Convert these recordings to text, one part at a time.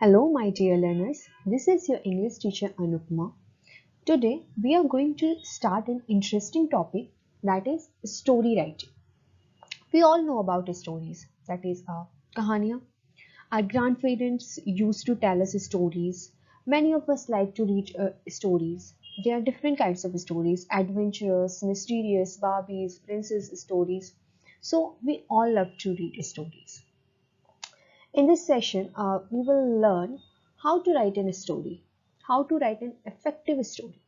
Hello, my dear learners. This is your English teacher Anupma. Today, we are going to start an interesting topic that is story writing. We all know about stories, that is, kahaniyan. Our grandparents used to tell us stories. Many of us like to read stories. There are different kinds of stories adventurous, mysterious, Barbies, princess stories. So, we all love to read stories. In this session, we will learn how to write a story, how to write an effective story.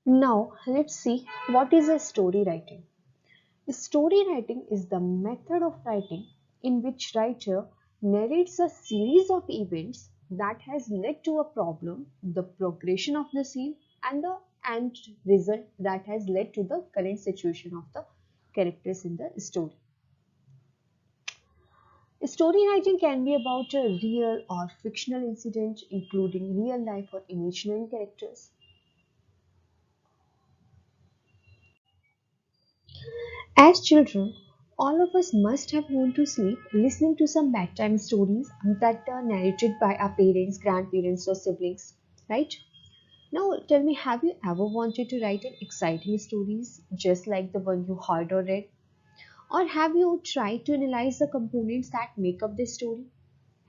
Now, let's see what is a story writing. Story writing is the method of writing in which writer narrates a series of events that has led to a problem, the progression of the scene, and the end result that has led to the current situation of the characters in the story. Story writing can be about a real or fictional incident, including real life or imaginary characters. As children, all of us must have gone to sleep listening to some bedtime stories that are narrated by our parents, grandparents, or siblings, right? Now, tell me, have you ever wanted to write an exciting stories just like the one you heard or read? Or have you tried to analyze the components that make up the story?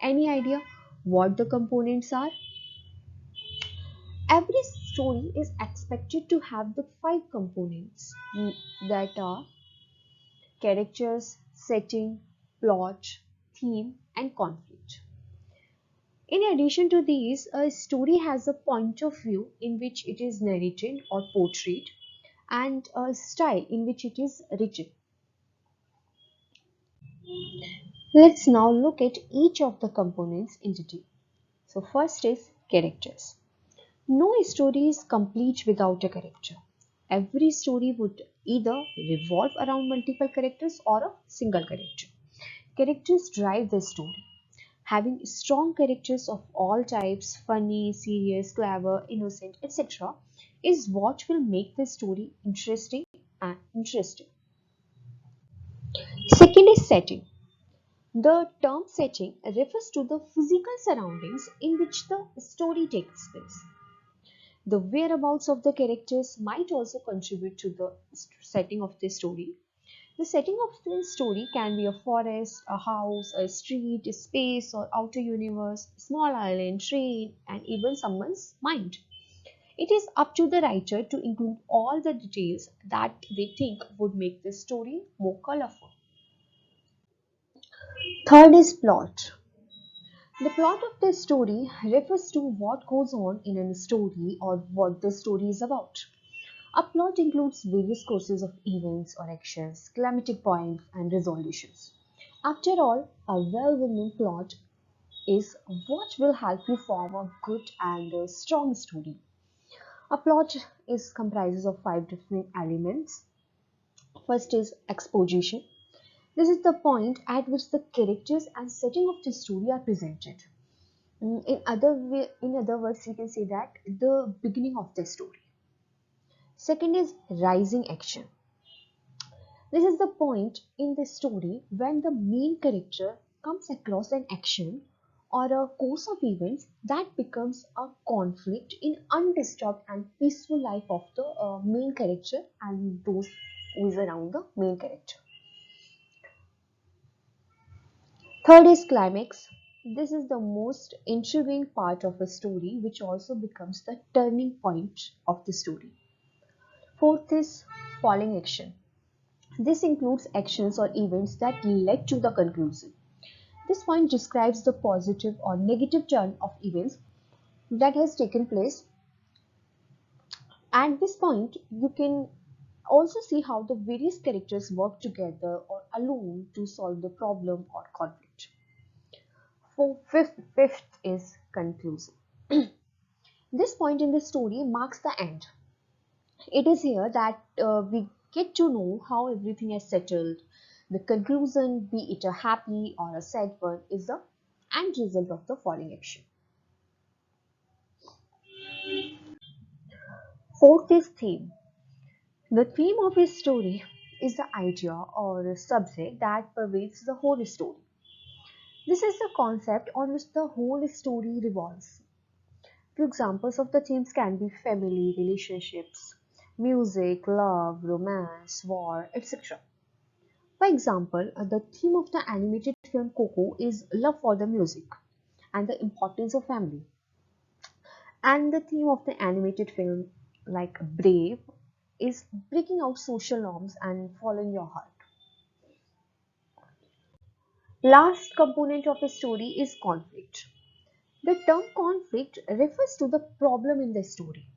Any idea what the components are? Every story is expected to have the five components that are characters, setting, plot, theme, and conflict. In addition to these, a story has a point of view in which it is narrated or portrayed, and a style in which it is written. Let's now look at each of the components in detail. So, first is characters. No story is complete without a character. Every story would either revolve around multiple characters or a single character. Characters drive the story. Having strong characters of all types, funny, serious, clever, innocent, etc., is what will make the story interesting and interesting. Second is setting. The term setting refers to the physical surroundings in which the story takes place. The whereabouts of the characters might also contribute to the setting of the story. The setting of the story can be a forest, a house, a street, a space or outer universe, small island, train, and even someone's mind. It is up to the writer to include all the details that they think would make the story more colorful. Third is plot. The plot of the story refers to what goes on in a story or what the story is about. A plot includes various courses of events or actions, climatic points, and resolutions. After all, a well-written plot is what will help you form a good and a strong story. A plot is comprises of five different elements. First is exposition. This is the point at which the characters and setting of the story are presented. In other words, you can say that the beginning of the story. Second is rising action. This is the point in the story when the main character comes across an action or a course of events that becomes a conflict in undisturbed and peaceful life of the main character and those who is around the main character. Third is climax. This is the most intriguing part of a story which also becomes the turning point of the story. Fourth is falling action. This includes actions or events that led to the conclusion. This point describes the positive or negative turn of events that has taken place. At this point, you can also see how the various characters work together or alone to solve the problem or conflict. Fifth is conclusion. This point in the story marks the end. It is here that we get to know how everything is settled. The conclusion, be it a happy or a sad one, is the end result of the following action. Fourth is theme. The theme of a story is the idea or a subject that pervades the whole story. This is the concept on which the whole story revolves. Few examples of the themes can be family, relationships, music, love, romance, war, etc. For example, the theme of the animated film Coco is love for the music and the importance of family. And the theme of the animated film, like Brave, is breaking out social norms and following your heart. Last component of a story is conflict. The term conflict refers to the problem in the story.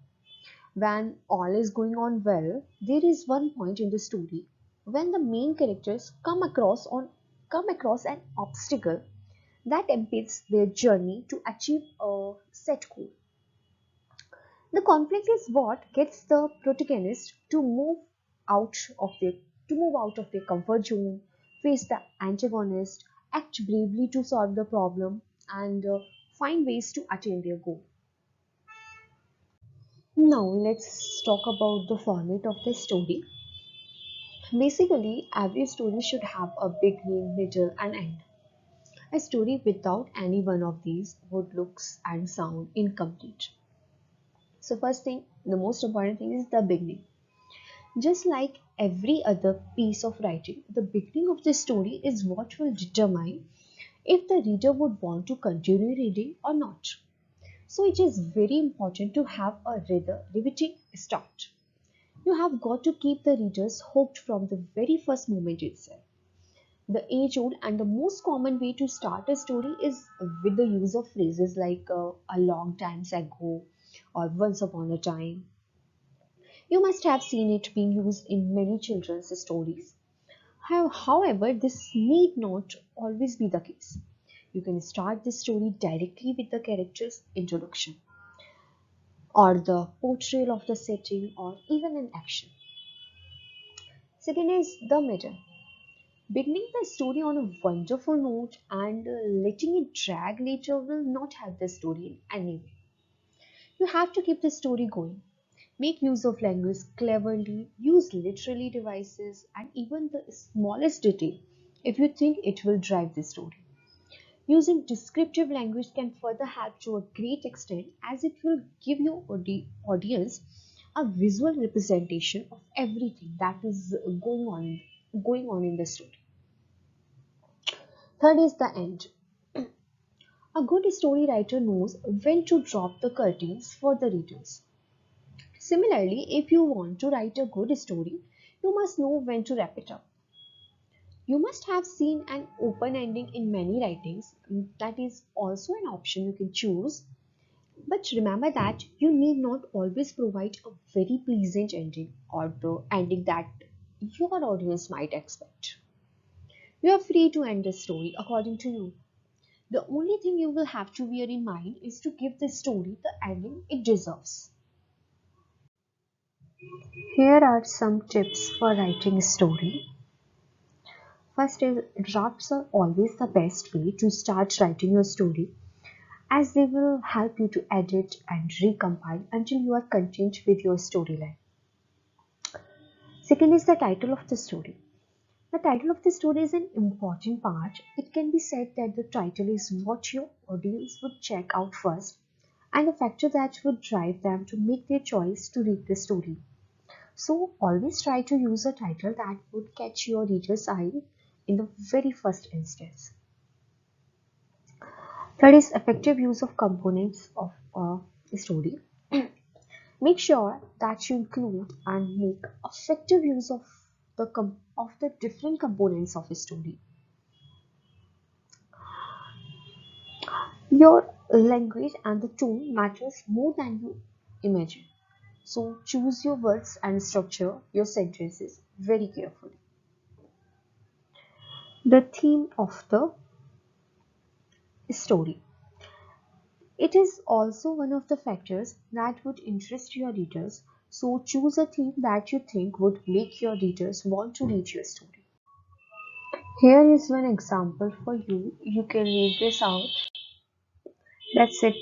When all is going on well, there is one point in the story when the main characters come across an obstacle that impedes their journey to achieve a set goal. The conflict is what gets the protagonist out of their to move out of their comfort zone, face the antagonist, act bravely to solve the problem, and find ways to attain their goal. Now let's talk about the format of the story. Basically, every story should have a beginning, middle, and end. A story without any one of these would look and sound incomplete. So first thing, the most important thing is the beginning. Just like every other piece of writing, the beginning of the story is what will determine if the reader would want to continue reading or not. So it is very important to have a rather riveting start. You have got to keep the readers hooked from the very first moment itself. The age old and the most common way to start a story is with the use of phrases like a long time ago or once upon a time. You must have seen it being used in many children's stories. However, this need not always be the case. You can start the story directly with the character's introduction or the portrayal of the setting or even an action. Second is the middle. Beginning the story on a wonderful note and letting it drag later will not help the story in any way. You have to keep the story going. Make use of language cleverly, use literary devices, and even the smallest detail if you think it will drive the story. Using descriptive language can further help to a great extent as it will give your audience a visual representation of everything that is going on in the story. Third is the end. A good story writer knows when to drop the curtains for the readers. Similarly, if you want to write a good story, you must know when to wrap it up. You must have seen an open ending in many writings. That is also an option you can choose. But remember that you need not always provide a very pleasant ending or the ending that your audience might expect. You are free to end the story according to you. The only thing you will have to bear in mind is to give the story the ending it deserves. Here are some tips for writing a story. First is drafts are always the best way to start writing your story as they will help you to edit and recompile until you are content with your storyline. Second is the title of the story. The title of the story is an important part. It can be said that the title is what your audience would check out first and a factor that would drive them to make their choice to read the story. So always try to use a title that would catch your reader's eye in the very first instance. Third is effective use of components of a story. Make sure that you include and make effective use of the different components of a story. Your language and the tone matters more than you imagine. So choose your words and structure your sentences very carefully. The theme of the story. It is also one of the factors that would interest your readers, so choose a theme that you think would make your readers want to read your story. Here is one example for you. You can read this out. That's it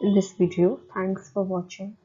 in this video. Thanks for watching.